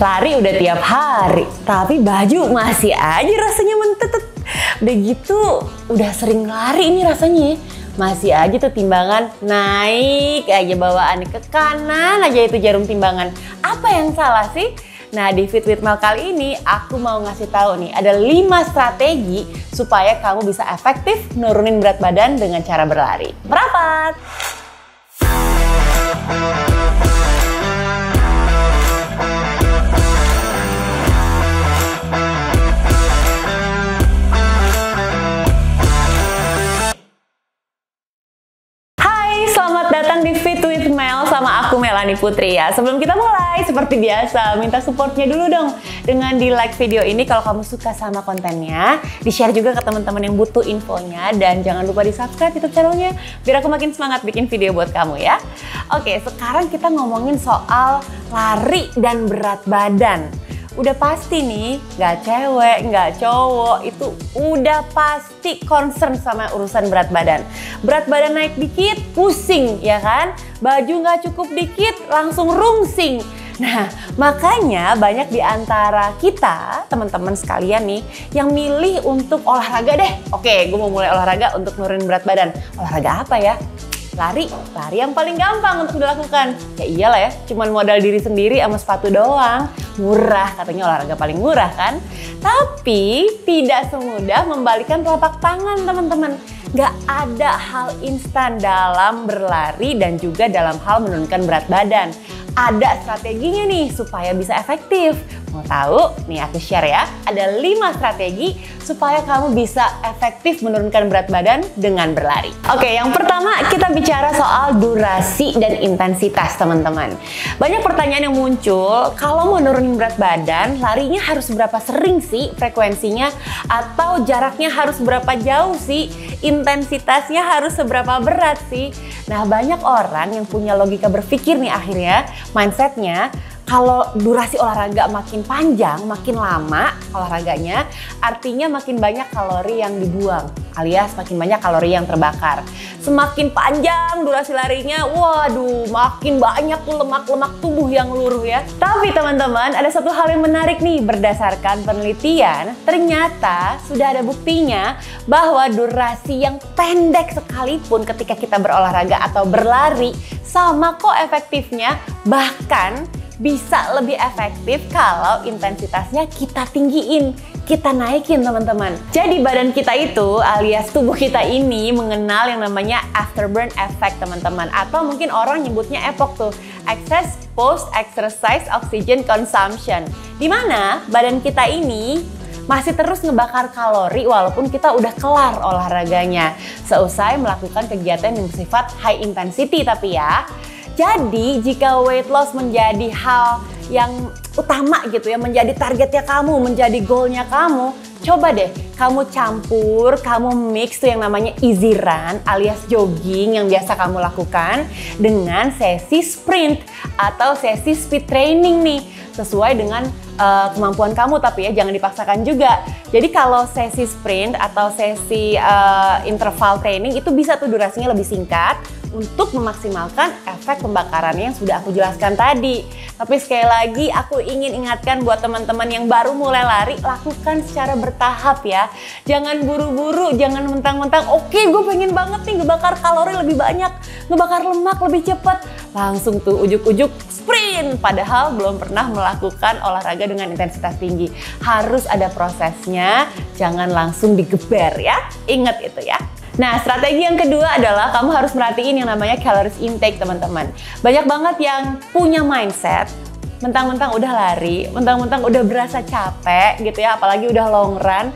Lari udah tiap hari, tapi baju masih aja rasanya mentetet. Udah gitu, udah sering lari ini rasanya ya. Masih aja tuh timbangan naik aja bawaannya ke kanan aja itu jarum timbangan. Apa yang salah sih? Nah, di Fit with Mel kali ini aku mau ngasih tahu nih ada 5 strategi supaya kamu bisa efektif nurunin berat badan dengan cara berlari. Merapat! Selamat datang di Fit with Mel sama aku Melanie Putri ya. Sebelum kita mulai, seperti biasa, minta supportnya dulu dong dengan di like video ini kalau kamu suka sama kontennya, di share juga ke teman-teman yang butuh infonya, dan jangan lupa di subscribe YouTube channelnya biar aku makin semangat bikin video buat kamu ya. Oke, sekarang kita ngomongin soal lari dan berat badan. Udah pasti nih, nggak cewek, nggak cowok, itu udah pasti concern sama urusan berat badan. Berat badan naik dikit, pusing ya kan? Baju nggak cukup dikit, langsung rungsing. Nah, makanya banyak di antara kita, teman-teman sekalian nih, yang milih untuk olahraga deh. Oke, gue mau mulai olahraga untuk nurunin berat badan. Olahraga apa ya? Lari yang paling gampang untuk dilakukan. Ya iyalah ya, cuman modal diri sendiri sama sepatu doang. Murah, katanya olahraga paling murah kan? Tapi tidak semudah membalikkan telapak tangan teman-teman. Gak ada hal instan dalam berlari dan juga dalam hal menurunkan berat badan. Ada strateginya nih supaya bisa efektif. Mau tahu? Nih aku share ya. Ada 5 strategi supaya kamu bisa efektif menurunkan berat badan dengan berlari. Oke, yang pertama kita bicara soal durasi dan intensitas teman-teman. Banyak pertanyaan yang muncul, kalau mau nurunin berat badan, larinya harus berapa sering sih frekuensinya? Atau jaraknya harus berapa jauh sih? Intensitasnya harus seberapa berat sih? Nah, banyak orang yang punya logika berpikir nih akhirnya, mindsetnya, kalau durasi olahraga makin panjang, makin lama olahraganya, artinya makin banyak kalori yang dibuang, alias makin banyak kalori yang terbakar. Semakin panjang durasi larinya, waduh, makin banyak tuh lemak-lemak tubuh yang luruh ya. Tapi teman-teman, ada satu hal yang menarik nih, berdasarkan penelitian, ternyata sudah ada buktinya bahwa durasi yang pendek sekalipun ketika kita berolahraga atau berlari, sama kok efektifnya, bahkan bisa lebih efektif kalau intensitasnya kita tinggiin, kita naikin teman-teman. Jadi badan kita itu alias tubuh kita ini mengenal yang namanya afterburn effect teman-teman. Atau mungkin orang nyebutnya EPOC tuh, excess post exercise oxygen consumption. Dimana badan kita ini masih terus ngebakar kalori walaupun kita udah kelar olahraganya. Seusai melakukan kegiatan yang bersifat high intensity tapi ya. Jadi jika weight loss menjadi hal yang utama gitu ya, menjadi targetnya kamu, menjadi goalnya kamu, coba deh kamu campur, kamu mix tuh yang namanya easy run alias jogging yang biasa kamu lakukan dengan sesi sprint atau sesi speed training nih, sesuai dengan kemampuan kamu, tapi ya jangan dipaksakan juga. Jadi kalau sesi sprint atau sesi interval training itu bisa tuh durasinya lebih singkat untuk memaksimalkan efek pembakarannya yang sudah aku jelaskan tadi. Tapi sekali lagi aku ingin ingatkan buat teman-teman yang baru mulai lari, lakukan secara bertahap ya. Jangan buru-buru, jangan mentang-mentang oke, gue pengen banget nih ngebakar kalori lebih banyak, ngebakar lemak lebih cepat. Langsung tuh ujuk-ujuk sprint, padahal belum pernah melakukan olahraga dengan intensitas tinggi. Harus ada prosesnya, jangan langsung digeber ya. Ingat itu ya. Nah, strategi yang kedua adalah kamu harus merhatiin yang namanya calories intake teman-teman. Banyak banget yang punya mindset, mentang-mentang udah lari, mentang-mentang udah berasa capek gitu ya, apalagi udah long run.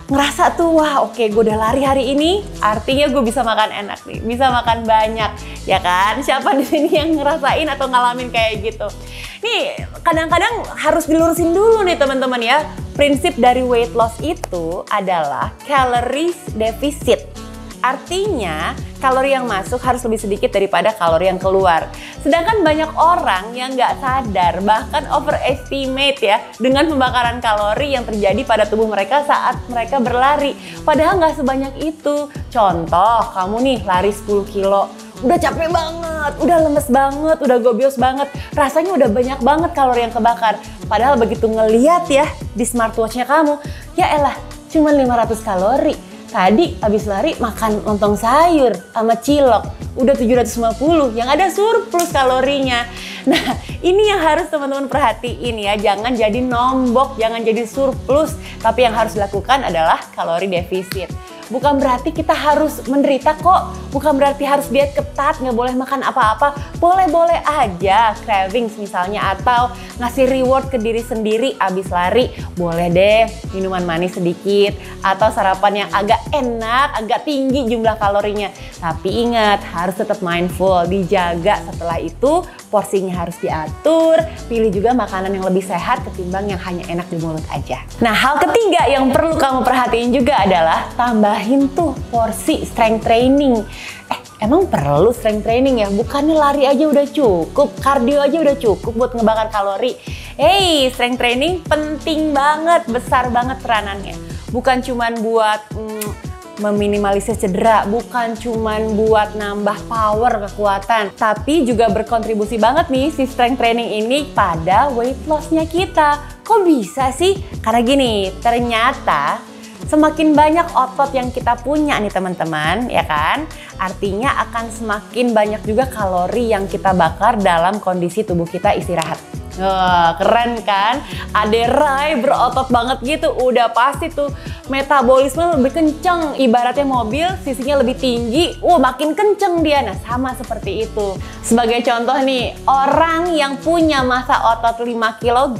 Ngerasa tuh, wah oke, gue udah lari hari ini, artinya gue bisa makan enak nih, bisa makan banyak, ya kan? Siapa di sini yang ngerasain atau ngalamin kayak gitu? Nih, kadang-kadang harus dilurusin dulu nih teman-teman ya. Prinsip dari weight loss itu adalah calories deficit. Artinya kalori yang masuk harus lebih sedikit daripada kalori yang keluar. Sedangkan banyak orang yang nggak sadar, bahkan overestimate ya, dengan pembakaran kalori yang terjadi pada tubuh mereka saat mereka berlari. Padahal nggak sebanyak itu. Contoh, kamu nih lari 10 kilo. udah capek banget, udah lemes banget, udah gobios banget, rasanya udah banyak banget kalori yang kebakar. Padahal begitu ngeliat ya di smartwatchnya kamu, ya elah cuma 500 kalori. Tadi habis lari makan lontong sayur sama cilok, udah 750, yang ada surplus kalorinya. Nah, ini yang harus teman-teman perhatiin ya, jangan jadi nombok, jangan jadi surplus, tapi yang harus dilakukan adalah kalori defisit. Bukan berarti kita harus menderita kok, bukan berarti harus diet ketat, nggak boleh makan apa-apa. Boleh-boleh aja cravings misalnya, atau ngasih reward ke diri sendiri abis lari. Boleh deh minuman manis sedikit, atau sarapan yang agak enak, agak tinggi jumlah kalorinya. Tapi ingat, harus tetap mindful, dijaga. Setelah itu porsinya harus diatur, pilih juga makanan yang lebih sehat ketimbang yang hanya enak di mulut aja. Nah, hal ketiga yang perlu kamu perhatiin juga adalah tambahin tuh porsi strength training. Emang perlu strength training ya? Bukannya lari aja udah cukup, cardio aja udah cukup buat ngebakar kalori. Hey, strength training penting banget, besar banget peranannya. Bukan cuman buat meminimalisir cedera, bukan cuman buat nambah power, kekuatan, tapi juga berkontribusi banget nih si strength training ini pada weight loss-nya kita. Kok bisa sih? Karena gini, ternyata semakin banyak otot yang kita punya nih teman-teman, ya kan? Artinya akan semakin banyak juga kalori yang kita bakar dalam kondisi tubuh kita istirahat. Keren kan? Aderai berotot banget gitu, udah pasti tuh metabolisme lebih kenceng. Ibaratnya mobil, sisinya lebih tinggi, makin kenceng dia. Nah, sama seperti itu. Sebagai contoh nih, orang yang punya massa otot 5 kg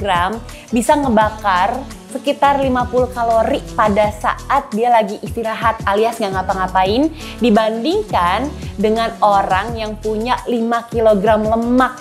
bisa ngebakar sekitar 50 kalori pada saat dia lagi istirahat alias nggak ngapa-ngapain, dibandingkan dengan orang yang punya 5 kg lemak,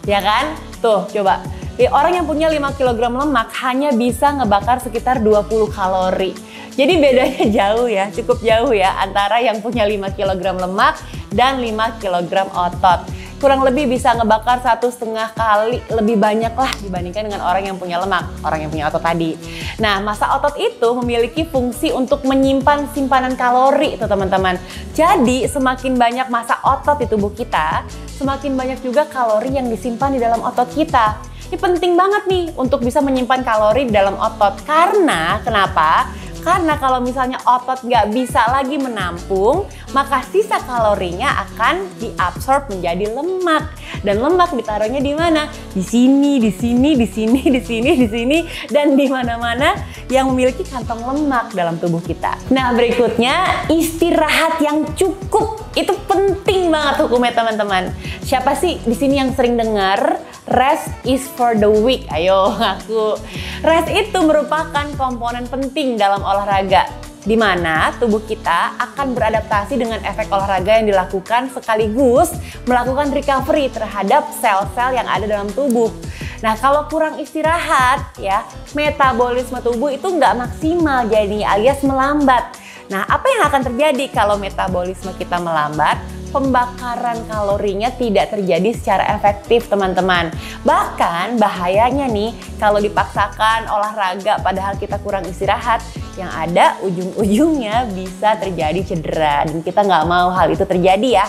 ya kan? Tuh, coba. Orang yang punya 5 kg lemak hanya bisa ngebakar sekitar 20 kalori. Jadi bedanya jauh ya, cukup jauh ya antara yang punya 5 kg lemak dan 5 kg otot. Kurang lebih bisa ngebakar 1,5 kali lebih banyak lah dibandingkan dengan orang yang punya lemak, orang yang punya otot tadi. Nah, massa otot itu memiliki fungsi untuk menyimpan simpanan kalori tuh teman-teman. Jadi semakin banyak massa otot di tubuh kita, semakin banyak juga kalori yang disimpan di dalam otot kita. Ini penting banget nih untuk bisa menyimpan kalori di dalam otot. Karena, kenapa? Karena kalau misalnya otot nggak bisa lagi menampung, maka sisa kalorinya akan diabsorb menjadi lemak. Dan lemak ditaruhnya di mana? Di sini, di sini, di sini, di sini, di sini, dan di mana-mana yang memiliki kantong lemak dalam tubuh kita. Nah, berikutnya istirahat yang cukup. Itu penting banget hukumnya teman-teman. Siapa sih di sini yang sering dengar rest is for the weak? Ayo ngaku. Rest itu merupakan komponen penting dalam olahraga, di mana tubuh kita akan beradaptasi dengan efek olahraga yang dilakukan sekaligus melakukan recovery terhadap sel-sel yang ada dalam tubuh. Nah, kalau kurang istirahat ya, metabolisme tubuh itu nggak maksimal jadinya alias melambat. Nah, apa yang akan terjadi kalau metabolisme kita melambat? Pembakaran kalorinya tidak terjadi secara efektif teman-teman. Bahkan bahayanya nih kalau dipaksakan olahraga padahal kita kurang istirahat, yang ada ujung-ujungnya bisa terjadi cedera dan kita nggak mau hal itu terjadi ya.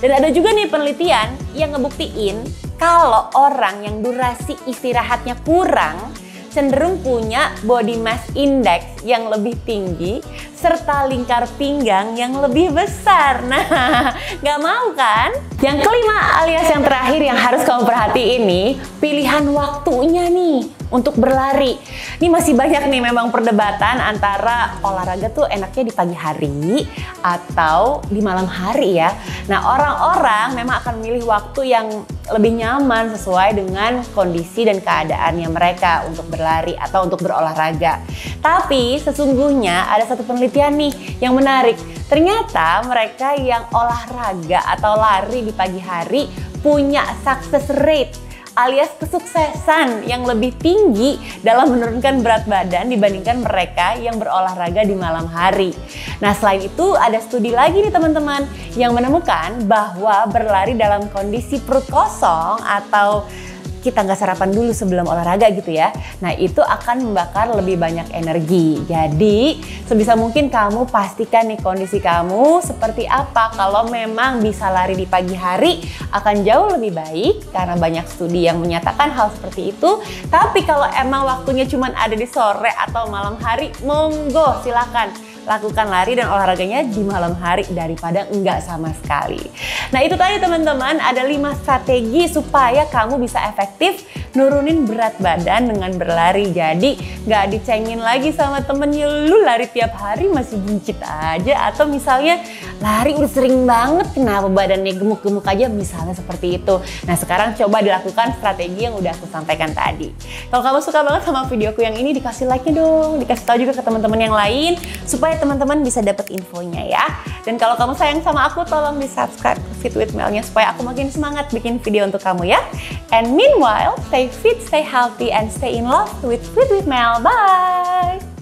Dan ada juga nih penelitian yang ngebuktiin kalau orang yang durasi istirahatnya kurang cenderung punya body mass index yang lebih tinggi serta lingkar pinggang yang lebih besar. Nah, nggak mau kan? Yang kelima alias yang terakhir yang harus kamu perhatiin nih, pilihan waktunya nih untuk berlari. Ini masih banyak nih memang perdebatan antara olahraga tuh enaknya di pagi hari atau di malam hari ya. Nah, orang-orang memang akan memilih waktu yang lebih nyaman sesuai dengan kondisi dan keadaannya mereka untuk berlari atau untuk berolahraga. Tapi sesungguhnya ada satu penelitian nih yang menarik. Ternyata mereka yang olahraga atau lari di pagi hari punya success rate alias kesuksesan yang lebih tinggi dalam menurunkan berat badan dibandingkan mereka yang berolahraga di malam hari. Nah, selain itu ada studi lagi nih teman-teman yang menemukan bahwa berlari dalam kondisi perut kosong atau kita nggak sarapan dulu sebelum olahraga gitu ya. Nah itu akan membakar lebih banyak energi. Jadi sebisa mungkin kamu pastikan nih kondisi kamu seperti apa. Kalau memang bisa lari di pagi hari akan jauh lebih baik karena banyak studi yang menyatakan hal seperti itu. Tapi kalau emang waktunya cuma ada di sore atau malam hari, monggo silakan lakukan lari dan olahraganya di malam hari daripada enggak sama sekali. Nah itu tadi teman-teman, ada 5 strategi supaya kamu bisa efektif nurunin berat badan dengan berlari. Jadi nggak dicengin lagi sama temennya, lu lari tiap hari masih buncit aja. Atau misalnya lari udah sering banget, kenapa badannya gemuk-gemuk aja, misalnya seperti itu. Nah sekarang coba dilakukan strategi yang udah aku sampaikan tadi. Kalau kamu suka banget sama videoku yang ini, dikasih like-nya dong, dikasih tahu juga ke teman-teman yang lain supaya teman-teman bisa dapat infonya ya. Dan kalau kamu sayang sama aku, tolong di subscribe Fit with Mel-nya supaya aku makin semangat bikin video untuk kamu ya. And meanwhile, stay fit, stay healthy, and stay in love with Fit with Mel. Bye!